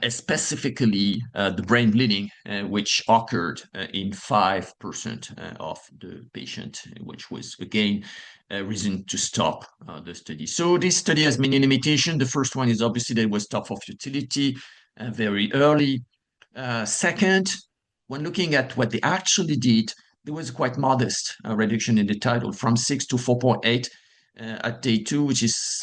Speaker 4: specifically the brain bleeding, which occurred in 5% of the patient, which was, again, a reason to stop the study. So this study has many limitations. The first one is obviously that it was stopped for futility very early. Second, when looking at what they actually did, there was quite modest reduction in the tidal from 6 to 4.8 at day 2, which is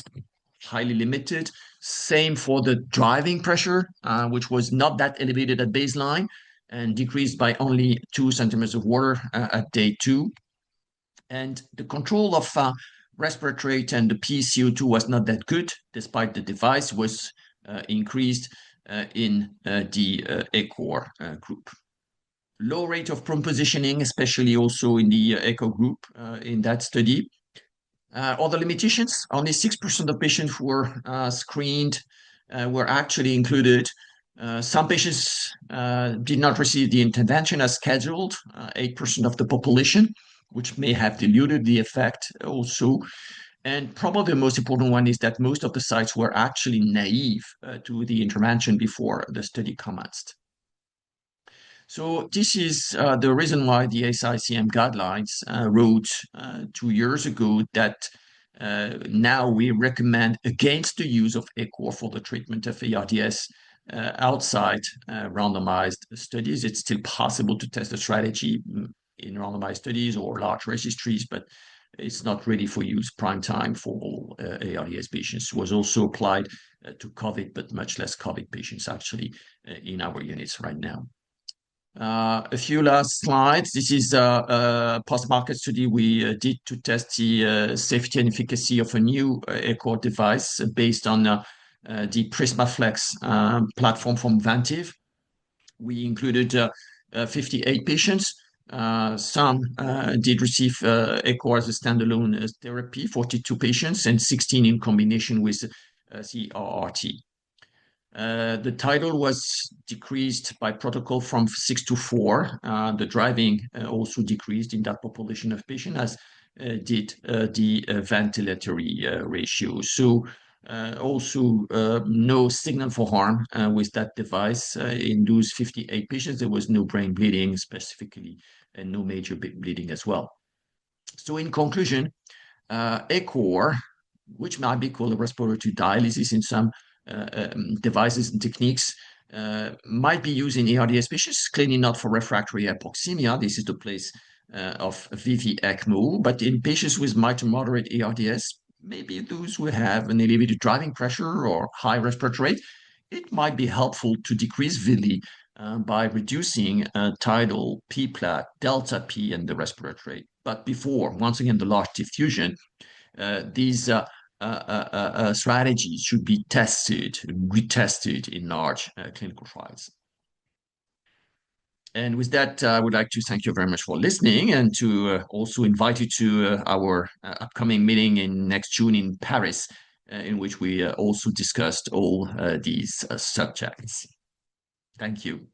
Speaker 4: highly limited. Same for the driving pressure, which was not that elevated at baseline and decreased by only 2 centimeters of water at day 2. And the control of respiratory rate and the PCO2 was not that good, despite the device was increased in the ECHO group. Low rate of prone positioning, especially also in the ECHO group in that study. Other limitations, only 6% of patients who were screened were actually included. Some patients did not receive the intervention as scheduled, 8% of the population, which may have diluted the effect also. And probably the most important one is that most of the sites were actually naive to the intervention before the study commenced. So this is the reason why the SCCM guidelines wrote 2 years ago that now we recommend against the use of ECHO for the treatment of ARDS outside randomized studies. It's still possible to test the strategy in randomized studies or large registries, but it's not ready for use prime time for all ARDS patients. It was also applied to COVID, but much less COVID patients actually in our units right now. A few last slides. This is a post-market study we did to test the safety and efficacy of a new ECHO device based on the PrismaFlex platform from Vantive. We included 58 patients. Some did receive ECHO as a standalone therapy, 42 patients, and 16 in combination with CRRT. The tidal was decreased by protocol from 6 to 4. The driving also decreased in that population of patients, as did the ventilatory ratio. So also no signal for harm with that device. In those 58 patients, there was no brain bleeding specifically and no major bleeding as well. So in conclusion, ECHO, which might be called a respiratory dialysis in some devices and techniques, might be used in ARDS patients, clearly not for refractory hypoxemia. This is the place of VV ECMO, but in patients with mild to moderate ARDS, maybe those who have an elevated driving pressure or high respiratory rate, it might be helpful to decrease VILI by reducing tidal, P-plat, delta P, and the respiratory rate. But before, once again, the large diffusion, these strategies should be tested, retested in large clinical trials. And with that, I would like to thank you very much for listening and to also invite you to our upcoming meeting in next June in Paris, in which we also discussed all these subjects. Thank you.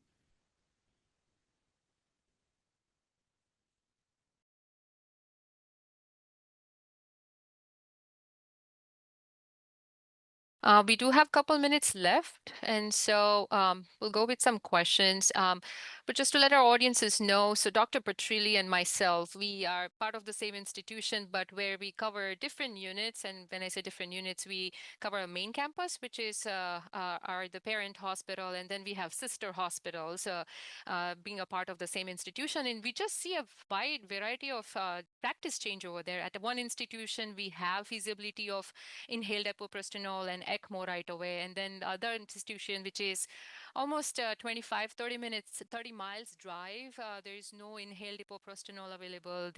Speaker 1: We do have a couple minutes left, and so we'll go with some questions. But just to let our audiences know, so Dr. Petrilli and myself, we are part of the same institution, but where we cover different units. And when I say different units, we cover a main campus, which is the parent hospital, and then we have sister hospitals being a part of the same institution. And we just see a wide variety of practice change over there. At one institution, we have feasibility of inhaled epoprostenol and ECMO right away. And then the other institution, which is almost 30 miles drive, there is no inhaled epoprostenol available.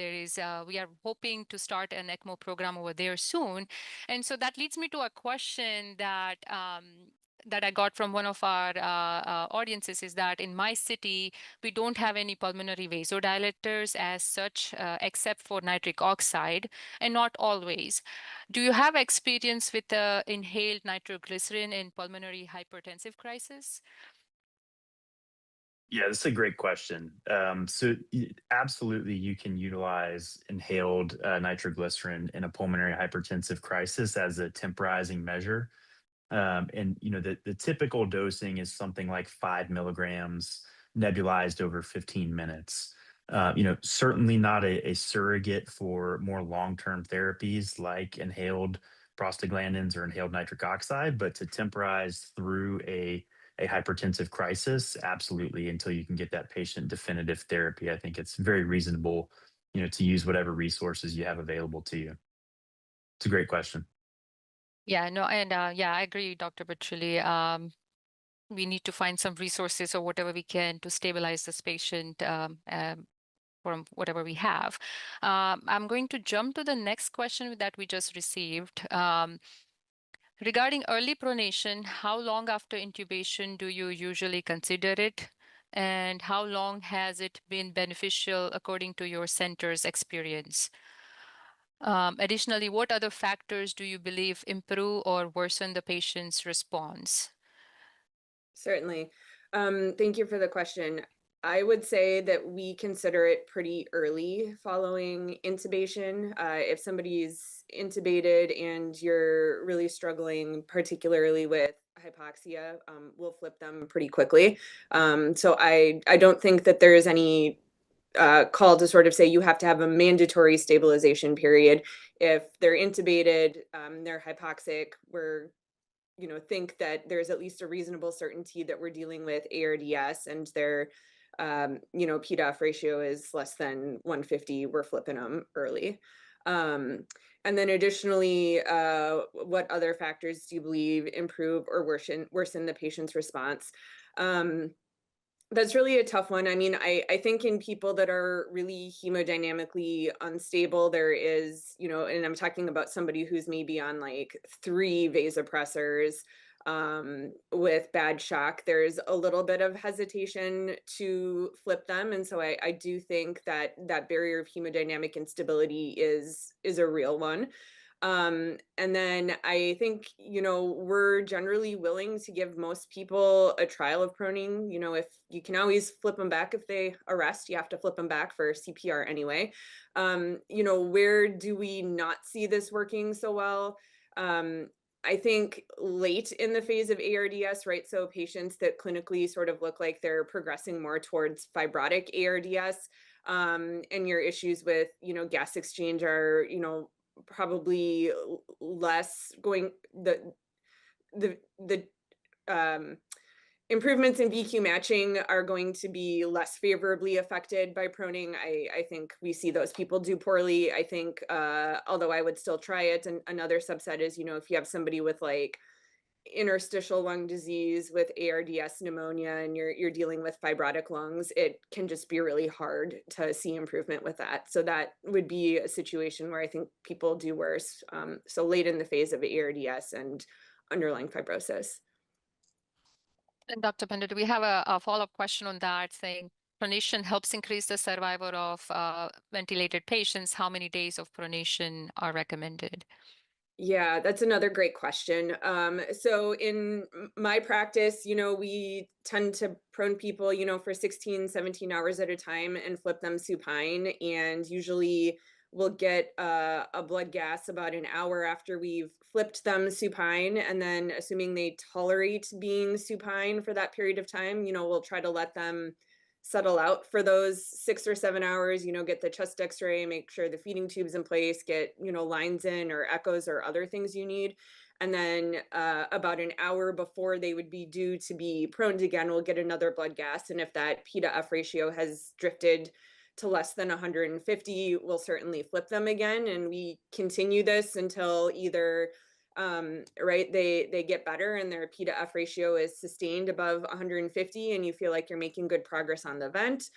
Speaker 1: We are hoping to start an ECMO program over there soon. And so that leads me to a question that I got from one of our audiences, is that in my city, we don't have any pulmonary vasodilators as such, except for nitric oxide, and not always. Do you have experience with inhaled nitroglycerin in pulmonary hypertensive crisis?
Speaker 2: Yeah, this is a great question. Absolutely, you can utilize inhaled nitroglycerin in a pulmonary hypertensive crisis as a temporizing measure. And the typical dosing is something like 5 milligrams nebulized over 15 minutes. Certainly not a surrogate for more long-term therapies like inhaled prostaglandins or inhaled nitric oxide, but to temporize through a hypertensive crisis, absolutely, until you can get that patient definitive therapy. I think it's very reasonable, to use whatever resources you have available to you. It's a great question.
Speaker 1: Yeah, no, and yeah, I agree, Dr. Petrilli. We need to find some resources or whatever we can to stabilize this patient from whatever we have. I'm going to jump to the next question that we just received. Regarding early pronation, how long after intubation do you usually consider it? And how long has it been beneficial according to your center's experience? Additionally, what other factors do you believe improve or worsen the patient's response?
Speaker 3: Certainly. Thank you for the question. I would say that we consider it pretty early following intubation. If somebody's intubated and you're really struggling, particularly with hypoxia, we'll flip them pretty quickly. So I don't think that there is any call to sort of say you have to have a mandatory stabilization period. If they're intubated, they're hypoxic, we're think that there's at least a reasonable certainty that we're dealing with ARDS and their PDAF ratio is less than 150, we're flipping them early. And then additionally, what other factors do you believe improve or worsen the patient's response? That's really a tough one. I mean, I think in people that are really hemodynamically unstable, there is, and I'm talking about somebody who's maybe on like 3 vasopressors with bad shock, there's a little bit of hesitation to flip them. And so I do think that that barrier of hemodynamic instability is a real one. And then I think, we're generally willing to give most people a trial of proning. If you can always flip them back if they arrest, you have to flip them back for CPR anyway. Where do we not see this working so well? I think late in the phase of ARDS, right? So patients that clinically sort of look like they're progressing more towards fibrotic ARDS, and your issues with, gas exchange are, probably less going the improvements in VQ matching are going to be less favorably affected by proning. I think we see those people do poorly. I think, although I would still try it. And another subset is, if you have somebody with like interstitial lung disease with ARDS pneumonia and you're dealing with fibrotic lungs, it can just be really hard to see improvement with that. So that would be a situation where I think people do worse. So late in the phase of ARDS and underlying fibrosis.
Speaker 1: And Dr. Pendleton, we have a follow-up question on that saying pronation helps increase the survival of ventilated patients. How many days of pronation are recommended?
Speaker 3: Yeah, that's another great question. So in my practice, we tend to prone people, for 16, 17 hours at a time and flip them supine. And usually we'll get a blood gas about an hour after we've flipped them supine. And then assuming they tolerate being supine for that period of time, we'll try to let them settle out for those 6 or 7 hours, get the chest x-ray, make sure the feeding tube's in place, get, lines in or echoes or other things you need. And then about an hour before they would be due to be proned again, we'll get another blood gas. And if that P to F ratio has drifted to less than 150, we'll certainly flip them again. And we continue this until either they get better and their P to F ratio is sustained above 150 and you feel like you're making good progress on the vent.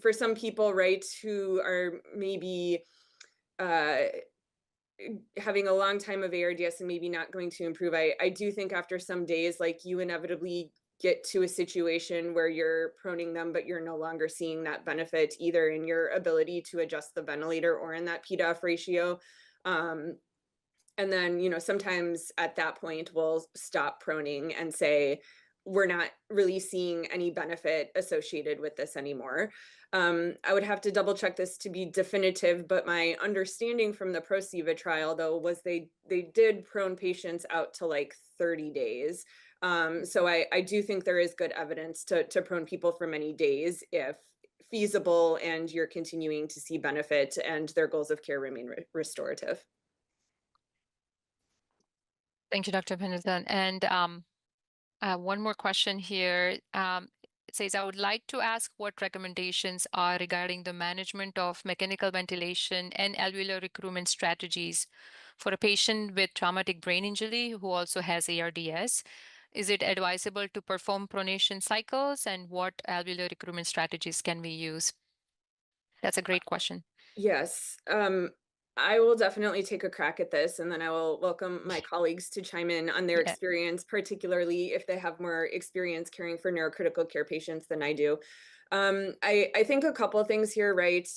Speaker 3: For some people, right, who are maybe having a long time of ARDS and maybe not going to improve, I do think after some days, like you inevitably get to a situation where you're proning them, but you're no longer seeing that benefit either in your ability to adjust the ventilator or in that P to F ratio. And then, sometimes at that point, we'll stop proning and say, we're not really seeing any benefit associated with this anymore. I would have to double check this to be definitive, but my understanding from the ProSiva trial, though, was they did prone patients out to like 30 days. So I do think there is good evidence to prone people for many days if feasible and you're continuing to see benefit and their goals of care remain restorative.
Speaker 1: Thank you, Dr. Pendleton. And one more question here. It says, I would like to ask what recommendations are regarding the management of mechanical ventilation and alveolar recruitment strategies for a patient with traumatic brain injury who also has ARDS. Is it advisable to perform pronation cycles, and what alveolar recruitment strategies can we use? That's a great question.
Speaker 3: Yes. I will definitely take a crack at this, and then I will welcome my colleagues to chime in on their experience, particularly if they have more experience caring for neurocritical care patients than I do. I think a couple of things here, right?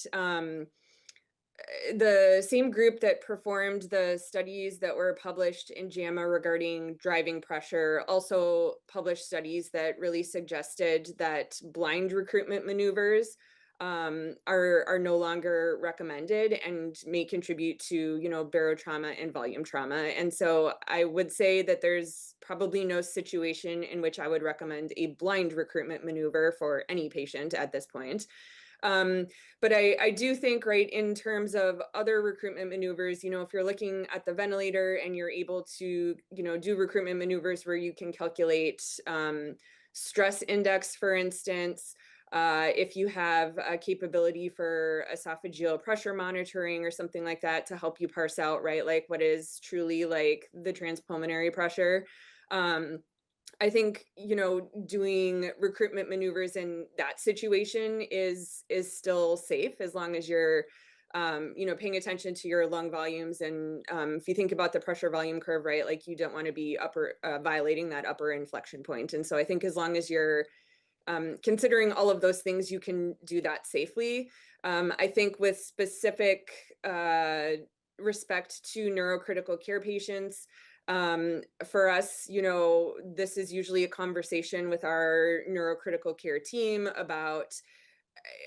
Speaker 3: The same group that performed the studies that were published in JAMA regarding driving pressure also published studies that really suggested that blind recruitment maneuvers are no longer recommended and may contribute to, barotrauma and volume trauma. And so I would say that there's probably no situation in which I would recommend a blind recruitment maneuver for any patient at this point. But I do think, right, in terms of other recruitment maneuvers, if you're looking at the ventilator and you're able to, do recruitment maneuvers where you can calculate stress index, for instance, if you have a capability for esophageal pressure monitoring or something like that to help you parse out, right, like what is truly like the transpulmonary pressure. I think, doing recruitment maneuvers in that situation is still safe as long as you're, paying attention to your lung volumes. And if you think about the pressure volume curve, right, like you don't want to be violating that upper inflection point. And so I think as long as you're considering all of those things, you can do that safely. I think with specific respect to neurocritical care patients, for us, this is usually a conversation with our neurocritical care team about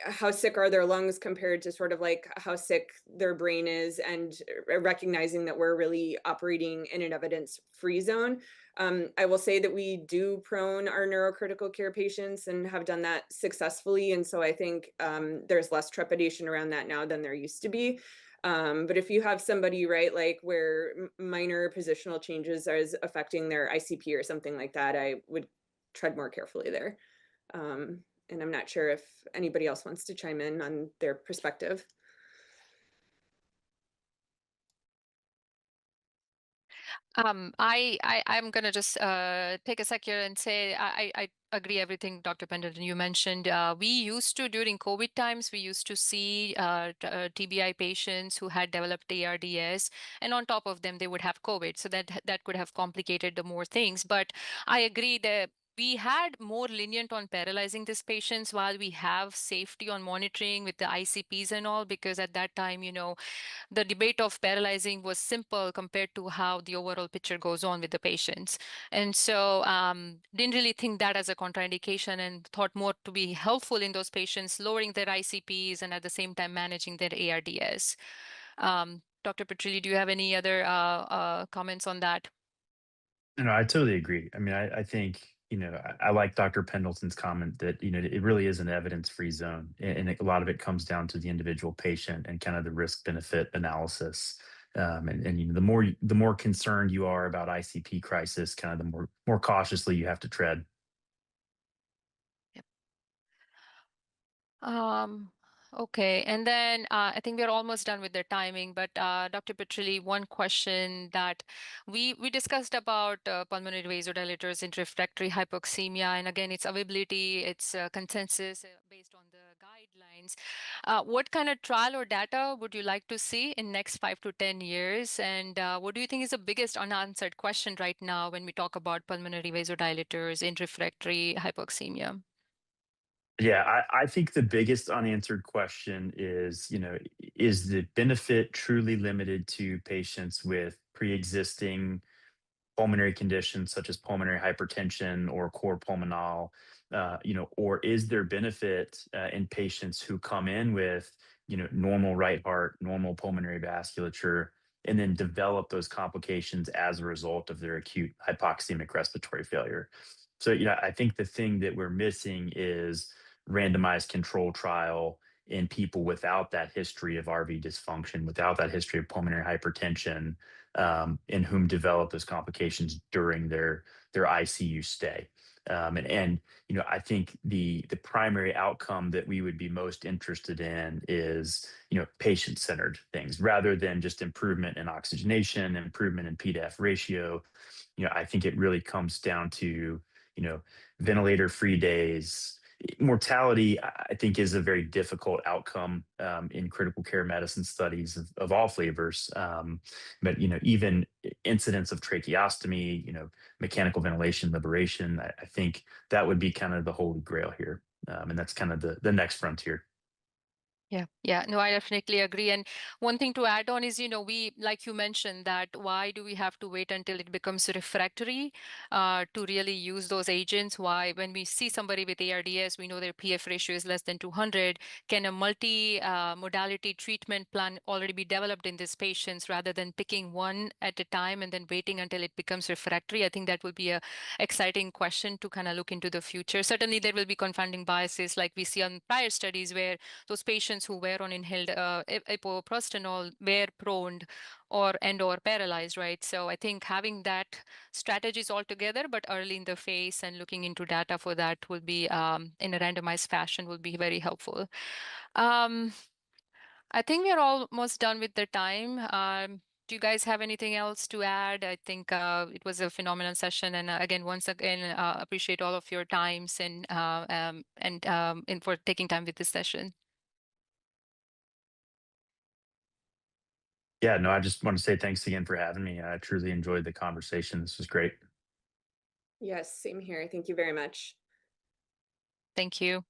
Speaker 3: how sick are their lungs compared to sort of like how sick their brain is, and recognizing that we're really operating in an evidence-free zone. I will say that we do prone our neurocritical care patients and have done that successfully. And so I think there's less trepidation around that now than there used to be. But if you have somebody, right, like where minor positional changes are affecting their ICP or something like that, I would tread more carefully there. And I'm not sure if anybody else wants to chime in on their perspective.
Speaker 1: I'm gonna just take a sec here and say I agree everything Dr. Pendleton you mentioned. We used to, during COVID times, we used to see TBI patients who had developed ARDS, and on top of them they would have COVID, so that could have complicated the more things. But I agree that we had more lenient on paralyzing these patients while we have safety on monitoring with the ICPs and all, because at that time, the debate of paralyzing was simple compared to how the overall picture goes on with the patients. And so didn't really think that as a contraindication, and thought more to be helpful in those patients, lowering their ICPs and at the same time managing their ARDS. Dr. Petrilli, do you have any other comments on that?
Speaker 2: No, I totally agree. I mean, I think, I like Dr. Pendleton's comment that, it really is an evidence-free zone. And a lot of it comes down to the individual patient and kind of the risk-benefit analysis. And the more concerned you are about ICP crisis, kind of the more cautiously you have to tread.
Speaker 1: Yep. Okay, and then I think we're almost done with the timing, but Dr. Petrilli, one question that we discussed about pulmonary vasodilators in refractory hypoxemia, and again, its availability, its consensus based on the guidelines. What kind of trial or data would you like to see in next 5 to 10 years? And what do you think is the biggest unanswered question right now when we talk about pulmonary vasodilators in refractory hypoxemia?
Speaker 2: Yeah, I think the biggest unanswered question is, is the benefit truly limited to patients with pre-existing pulmonary conditions such as pulmonary hypertension or cor pulmonale, or is there benefit in patients who come in with, normal right heart, normal pulmonary vasculature, and then develop those complications as a result of their acute hypoxemic respiratory failure. So, I think the thing that we're missing is randomized control trial in people without that history of RV dysfunction, without that history of pulmonary hypertension, in whom develop those complications during their ICU stay. I think the primary outcome that we would be most interested in is, patient-centered things rather than just improvement in oxygenation, improvement in P/F ratio. I think it really comes down to, ventilator-free days. Mortality, I think, is a very difficult outcome in critical care medicine studies of all flavors. But even incidents of tracheostomy, mechanical ventilation liberation, I think that would be kind of the holy grail here, and that's kind of the next frontier.
Speaker 1: Yeah. No, I definitely agree. And one thing to add on is, we, like you mentioned, that why do we have to wait until it becomes refractory to really use those agents? Why, when we see somebody with ARDS, we know their PF ratio is less than 200. Can a multi-modality treatment plan already be developed in these patients rather than picking one at a time and then waiting until it becomes refractory? I think that will be a exciting question to kind of look into the future. Certainly, there will be confounding biases like we see on prior studies where those patients who were on inhaled ibuprostanol were prone or paralyzed, right? So I think having that strategies all together, but early in the phase and looking into data for that will be in a randomized fashion will be very helpful. I think we are almost done with the time. Do you guys have anything else to add? I think it was a phenomenal session, and once again, appreciate all of your times and for taking time with this session.
Speaker 2: Yeah, no, I just want to say thanks again for having me. I truly enjoyed the conversation. This was great.
Speaker 3: Yes, same here. Thank you very much.
Speaker 1: Thank you.